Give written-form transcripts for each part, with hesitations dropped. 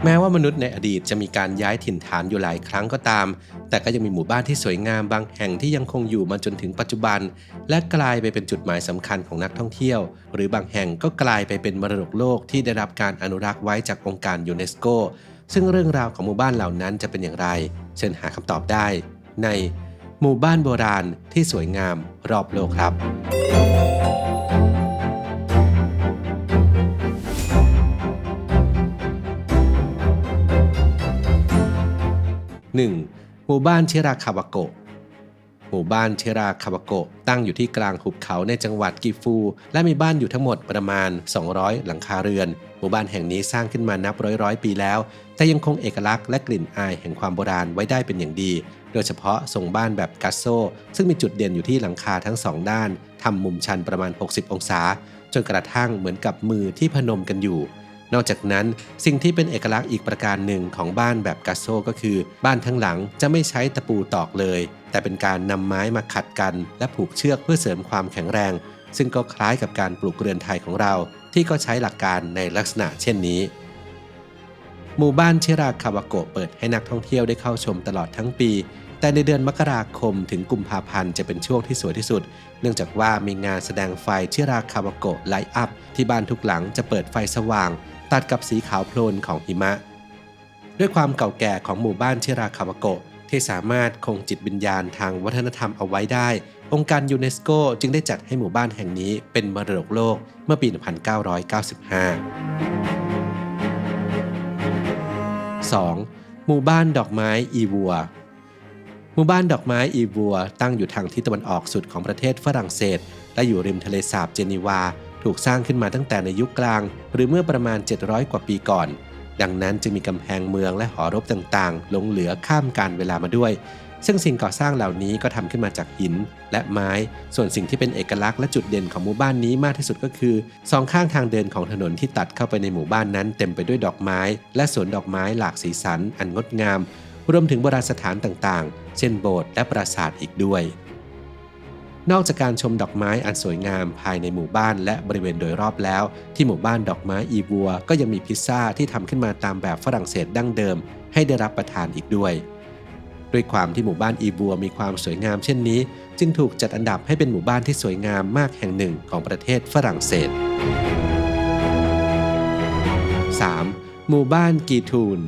แม้ว่ามนุษย์ในอดีตจะมีการย้ายถิ่นฐานอยู่หลายครั้งก็ตามแต่ก็ยังมีหมู่บ้านที่สวยงามบางแห่งที่ยังคงอยู่มาจนถึงปัจจุบันและกลายไปเป็นจุดหมายสำคัญของนักท่องเที่ยวหรือบางแห่งก็กลายไปเป็นมรดกโลกที่ได้รับการอนุรักษ์ไว้จากองค์การยูเนสโกซึ่งเรื่องราวของหมู่บ้านเหล่านั้นจะเป็นอย่างไรเชิญหาคำตอบได้ในหมู่บ้านโบราณที่สวยงามรอบโลกครับ 1. หมู่บ้านชิราคาวาโกะหมู่บ้านชิราคาวาโกะตั้งอยู่ที่กลางหุบเขาในจังหวัดกิฟูและมีบ้านอยู่ทั้งหมดประมาณ200หลังคาเรือนหมู่บ้านแห่งนี้สร้างขึ้นมานับร้อยปีแล้วแต่ยังคงเอกลักษณ์และกลิ่นอายแห่งความโบราณไว้ได้เป็นอย่างดีโดยเฉพาะทรงบ้านแบบกัสโซซึ่งมีจุดเด่นอยู่ที่หลังคาทั้งสองด้านทำมุมชันประมาณ60องศาจนกระทั่งเหมือนกับมือที่พนมกันอยู่นอกจากนั้นสิ่งที่เป็นเอกลักษณ์อีกประการหนึ่งของบ้านแบบกัสโซก็คือบ้านทั้งหลังจะไม่ใช้ตะปูตอกเลยแต่เป็นการนำไม้มาขัดกันและผูกเชือกเพื่อเสริมความแข็งแรงซึ่งก็คล้ายกับการปลูกเรือนไทยของเราที่ก็ใช้หลักการในลักษณะเช่นนี้หมู่บ้านชิราคาวาโกะเปิดให้นักท่องเที่ยวได้เข้าชมตลอดทั้งปีแต่ในเดือนมกราคมถึงกุมภาพันธ์จะเป็นช่วงที่สวยที่สุดเนื่องจากว่ามีงานแสดงไฟชิราคาวาโกะไลท์อัพที่บ้านทุกหลังจะเปิดไฟสว่างตัดกับสีขาวโพลนของหิมะด้วยความเก่าแก่ของหมู่บ้านชิราคาวาโกะที่สามารถคงจิตวิญญาณทางวัฒนธรรมเอาไว้ได้องค์การยูเนสโกจึงได้จัดให้หมู่บ้านแห่งนี้เป็นมรดกโลกเมื่อปี 1995 2. หมู่บ้านดอกไม้อีวัวหมู่บ้านดอกไม้อีวัวตั้งอยู่ทางทิศตะวันออกสุดของประเทศฝรั่งเศสและอยู่ริมทะเลสาบเจนีวาถูกสร้างขึ้นมาตั้งแต่ในยุคกลางหรือเมื่อประมาณ700กว่าปีก่อนดังนั้นจึงมีกำแพงเมืองและหอรบต่างๆหลงเหลือข้ามกาลเวลามาด้วยซึ่งสิ่งก่อสร้างเหล่านี้ก็ทำขึ้นมาจากหินและไม้ส่วนสิ่งที่เป็นเอกลักษณ์และจุดเด่นของหมู่บ้านนี้มากที่สุดก็คือสองข้างทางเดินของถนนที่ตัดเข้าไปในหมู่บ้านนั้นเต็มไปด้วยดอกไม้และสวนดอกไม้หลากสีสันอันงดงามรวมถึงโบราณสถานต่างๆเช่นโบสถ์และปราสาทอีกด้วยนอกจากการชมดอกไม้อันสวยงามภายในหมู่บ้านและบริเวณโดยรอบแล้วที่หมู่บ้านดอกไม้อีวัวก็ยังมีพิซซ่าที่ทำขึ้นมาตามแบบฝรั่งเศสดั้งเดิมให้ได้รับประทานอีกด้วยด้วยความที่หมู่บ้านอีวัวมีความสวยงามเช่นนี้จึงถูกจัดอันดับให้เป็นหมู่บ้านที่สวยงามมากแห่งหนึ่งของประเทศฝรั่งเศส 3. หมู่บ้านกีทูน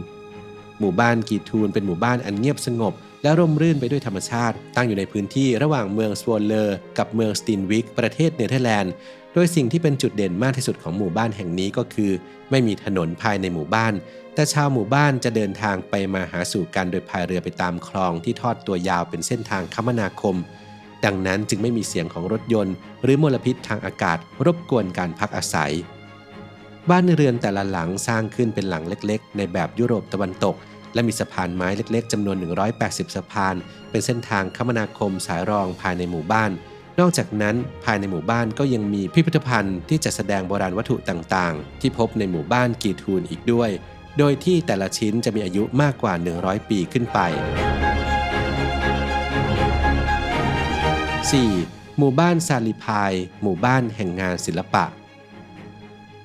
หมู่บ้านกีทูนเป็นหมู่บ้านอันเงียบสงบและร่มรื่นไปด้วยธรรมชาติตั้งอยู่ในพื้นที่ระหว่างเมืองสโวลเลอร์กับเมืองสตีนวิกประเทศเนเธอร์แลนด์โดยสิ่งที่เป็นจุดเด่นมากที่สุดของหมู่บ้านแห่งนี้ก็คือไม่มีถนนภายในหมู่บ้านแต่ชาวหมู่บ้านจะเดินทางไปมาหาสู่กันโดยพายเรือไปตามคลองที่ทอดตัวยาวเป็นเส้นทางคมนาคมดังนั้นจึงไม่มีเสียงของรถยนต์หรือมลพิษทางอากาศรบกวนการพักอาศัยบ้านเรือนแต่ละหลังสร้างขึ้นเป็นหลังเล็กๆในแบบยุโรปตะวันตกและมีสะพานไม้เล็กๆจำนวน180สะพานเป็นเส้นทางคมนาคมสายรองภายในหมู่บ้านนอกจากนั้นภายในหมู่บ้านก็ยังมีพิพิธภัณฑ์ที่จะแสดงโบราณวัตถุต่างๆที่พบในหมู่บ้านกีทูนอีกด้วยโดยที่แต่ละชิ้นจะมีอายุมากกว่า100ปีขึ้นไป 4. หมู่บ้านซาลิพายหมู่บ้านแห่งงานศิลปะ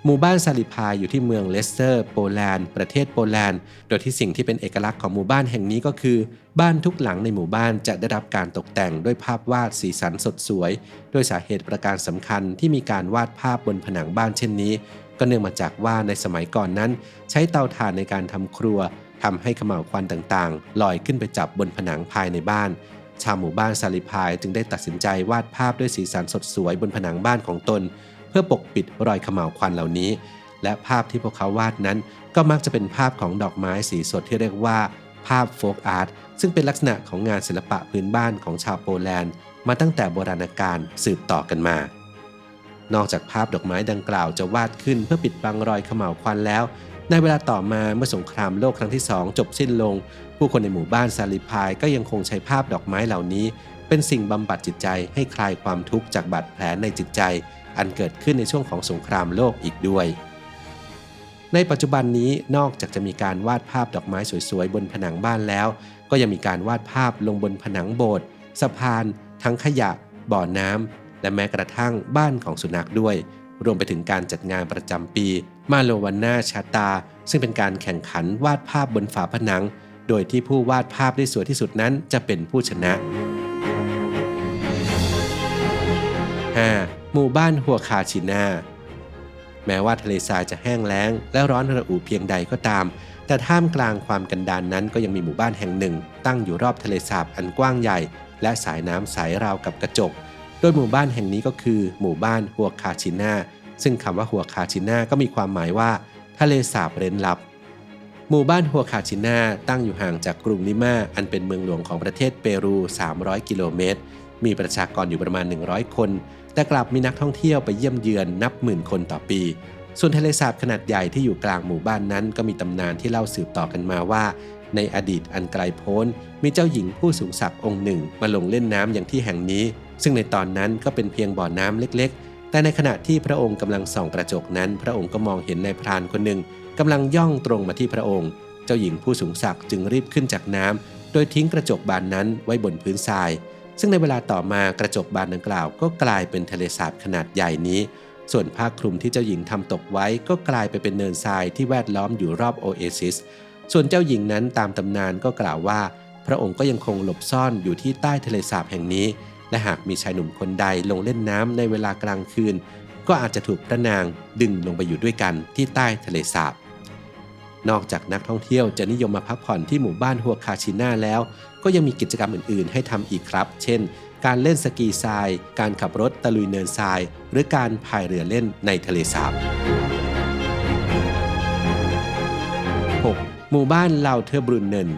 หมู่บ้านซาลิพายอยู่ที่เมืองเลสเตอร์โปแลนด์ประเทศโปแลนด์โดยที่สิ่งที่เป็นเอกลักษณ์ของหมู่บ้านแห่งนี้ก็คือบ้านทุกหลังในหมู่บ้านจะได้รับการตกแต่งด้วยภาพวาดสีสันสดสวยโดยสาเหตุประการสำคัญที่มีการวาดภาพบนผนังบ้านเช่นนี้ก็เนื่องมาจากว่าในสมัยก่อนนั้นใช้เตาถ่านในการทำครัวทำให้เขม่าวควันต่างๆลอยขึ้นไปจับบนผนังภายในบ้านชาวหมู่บ้านซาลิพายจึงได้ตัดสินใจวาดภาพด้วยสีสันสดสวยบนผนังบ้านของตนเพื่อปกปิดรอยเขม่าวควันเหล่านี้และภาพที่พวกเขาวาดนั้นก็มักจะเป็นภาพของดอกไม้สีสดที่เรียกว่าภาพโฟล์กอาร์ตซึ่งเป็นลักษณะของงานศิลปะพื้นบ้านของชาวโปแลนด์มาตั้งแต่โบราณกาลสืบต่อกันมานอกจากภาพดอกไม้ดังกล่าวจะวาดขึ้นเพื่อปิดบังรอยเขม่าวควันแล้วในเวลาต่อมาเมื่อสงครามโลกครั้งที่2จบสิ้นลงผู้คนในหมู่บ้านซาลิพายก็ยังคงใช้ภาพดอกไม้เหล่านี้เป็นสิ่งบำบัดจิตใจให้คลายความทุกข์จากบาดแผลในจิตใจอันเกิดขึ้นในช่วงของสงครามโลกอีกด้วยในปัจจุบันนี้นอกจากจะมีการวาดภาพดอกไม้สวยๆบนผนังบ้านแล้วก็ยังมีการวาดภาพลงบนผนังโบสถ์สะพานทั้งขยะบ่อน้ำและแม้กระทั่งบ้านของสุนัขด้วยรวมไปถึงการจัดงานประจำปีมาโลวาน่าชาตา ซึ่งเป็นการแข่งขันวาดภาพบนฝาผนังโดยที่ผู้วาดภาพได้สวยที่สุดนั้นจะเป็นผู้ชนะ 5. หมู่บ้านฮัวคาชิน่าแม้ว่าทะเลทรายจะแห้งแล้งและร้อนระอุเพียงใดก็ตามแต่ท่ามกลางความกันดารนั้นก็ยังมีหมู่บ้านแห่งหนึ่งตั้งอยู่รอบทะเลสาบอันกว้างใหญ่และสายน้ำใสราวกับกระจกโดยหมู่บ้านแห่งนี้ก็คือหมู่บ้านฮัวคาชิน่าซึ่งคำว่าฮัวคาชิน่าก็มีความหมายว่าทะเลสาบเร้นลับหมู่บ้านฮัวคาชิน่าตั้งอยู่ห่างจากกรุงลิมาอันเป็นเมืองหลวงของประเทศเปรู300กิโลเมตรมีประชากรอยู่ประมาณ100คนแต่กลับมีนักท่องเที่ยวไปเยี่ยมเยือนนับหมื่นคนต่อปีส่วนทะเลสาบขนาดใหญ่ที่อยู่กลางหมู่บ้านนั้นก็มีตำนานที่เล่าสืบต่อกันมาว่าในอดีตอันไกลโพ้นมีเจ้าหญิงผู้สูงศักดิ์องค์หนึ่งมาลงเล่นน้ำอย่างที่แห่งนี้ซึ่งในตอนนั้นก็เป็นเพียงบ่อน้ำเล็กๆแต่ในขณะที่พระองค์กำลังส่องกระจกนั้นพระองค์ก็มองเห็นนายพรานคนหนึ่งกำลังย่องตรงมาที่พระองค์เจ้าหญิงผู้สูงศักดิ์จึงรีบขึ้นจากน้ำโดยทิ้งกระจกบานนั้นไว้บนพื้นทรายซึ่งในเวลาต่อมากระจกบานดังกล่าวก็กลายเป็นทะเลสาบขนาดใหญ่นี้ส่วนผ้าคลุมที่เจ้าหญิงทำตกไว้ก็กลายไปเป็นเนินทรายที่แวดล้อมอยู่รอบโอเอซิสส่วนเจ้าหญิงนั้นตามตำนานก็กล่าวว่าพระองค์ก็ยังคงหลบซ่อนอยู่ที่ใต้ทะเลสาบแห่งนี้และหากมีชายหนุ่มคนใดลงเล่นน้ำในเวลากลางคืนก็อาจจะถูกพระนางดึงลงไปอยู่ด้วยกันที่ใต้ทะเลสาบนอกจากนักท่องเที่ยวจะนิยมมาพักผ่อนที่หมู่บ้านฮัวคาชิน่าแล้วก็ยังมีกิจกรรมอื่นๆให้ทำอีกครับเช่นการเล่นสกีทรายการขับรถตะลุยเนินทรายหรือการพายเรือเล่นในทะเลสาบ 6. หมู่บ้านเลาเทอร์บรุนเนน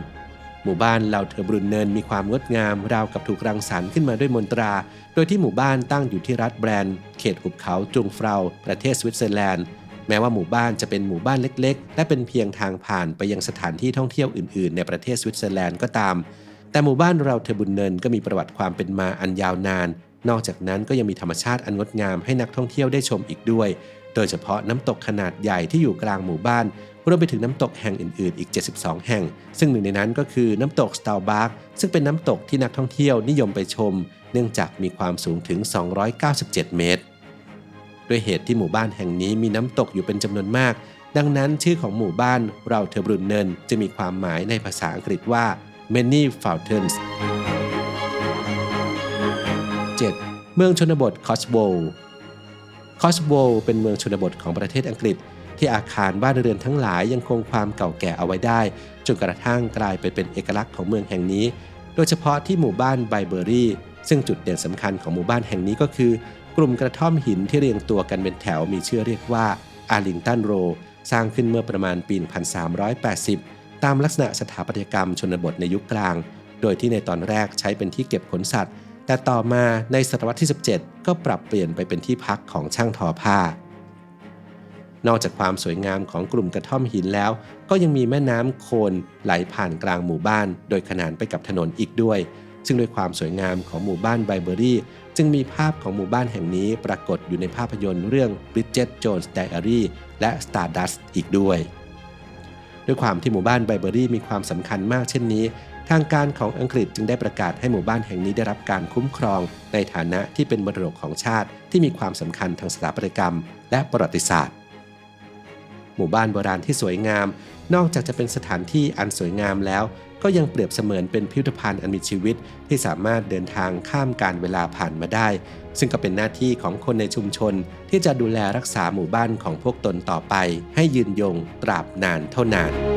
หมู่บ้านเลาเทอร์บรุนเนนมีความงดงามราวกับถูกรังสรรค์ขึ้นมาด้วยมนตราโดยที่หมู่บ้านตั้งอยู่ที่รัฐแบรนด์เขตหุบเขาจุงเฟราประเทศสวิตเซอร์แลนด์แม้ว่าหมู่บ้านจะเป็นหมู่บ้านเล็กๆและเป็นเพียงทางผ่านไปยังสถานที่ท่องเที่ยวอื่นๆในประเทศสวิตเซอร์แลนด์ก็ตามแต่หมู่บ้านเลาเทอร์บรุนเนนก็มีประวัติความเป็นมาอันยาวนานนอกจากนั้นก็ยังมีธรรมชาติอันงดงามให้นักท่องเที่ยวได้ชมอีกด้วยโดยเฉพาะน้ำตกขนาดใหญ่ที่อยู่กลางหมู่บ้านรวมไปถึงน้ำตกแห่งอื่นๆอีก72แห่งซึ่งหนึ่งในนั้นก็คือน้ำตกสตาลบาร์กซึ่งเป็นน้ำตกที่นักท่องเที่ยวนิยมไปชมเนื่องจากมีความสูงถึง297เมตรด้วยเหตุที่หมู่บ้านแห่งนี้มีน้ำตกอยู่เป็นจำนวนมากดังนั้นชื่อของหมู่บ้านเลาเทอร์บรุนเนนจะมีความหมายในภาษาอังกฤษว่า many fountains 7. เมืองชนบทคอสโบว์เป็นเมืองชนบทของประเทศอังกฤษที่อาคารบ้านเรือนทั้งหลายยังคงความเก่าแก่เอาไว้ได้จนกระทั่งกลายไปเป็นเอกลักษณ์ของเมืองแห่งนี้โดยเฉพาะที่หมู่บ้านไบเบอรี่ซึ่งจุดเด่นสำคัญของหมู่บ้านแห่งนี้ก็คือกลุ่มกระท่อมหินที่เรียงตัวกันเป็นแถวมีชื่อเรียกว่าอาร์ลิงตันโรสร้างขึ้นเมื่อประมาณปี 1380 ตามลักษณะสถาปัตยกรรมชนบทในยุคกลางโดยที่ในตอนแรกใช้เป็นที่เก็บขนสัตว์แต่ต่อมาในศตวรรษที่ 17 ก็ปรับเปลี่ยนไปเป็นที่พักของช่างทอผ้านอกจากความสวยงามของกลุ่มกระท่อมหินแล้วก็ยังมีแม่น้ำโคลนไหลผ่านกลางหมู่บ้านโดยขนานไปกับถนนอีกด้วยซึ่งด้วยความสวยงามของหมู่บ้านไบเบอรี่จึงมีภาพของหมู่บ้านแห่งนี้ปรากฏอยู่ในภาพยนตร์เรื่อง Bridget Jones' Diary และ Stardust อีกด้วยด้วยความที่หมู่บ้านไบเบอรี่มีความสำคัญมากเช่นนี้ทางการของอังกฤษจึงได้ประกาศให้หมู่บ้านแห่งนี้ได้รับการคุ้มครองในฐานะที่เป็นมรดกของชาติที่มีความสำคัญทางสถาปัตยกรรมและประวัติศาสตร์หมู่บ้านโบราณที่สวยงามนอกจากจะเป็นสถานที่อันสวยงามแล้วก็ยังเปรียบเสมือนเป็นพิพิธภัณฑ์อันมีชีวิตที่สามารถเดินทางข้ามการเวลาผ่านมาได้ซึ่งก็เป็นหน้าที่ของคนในชุมชนที่จะดูแลรักษาหมู่บ้านของพวกตนต่อไปให้ยืนยงตราบนานเท่านาน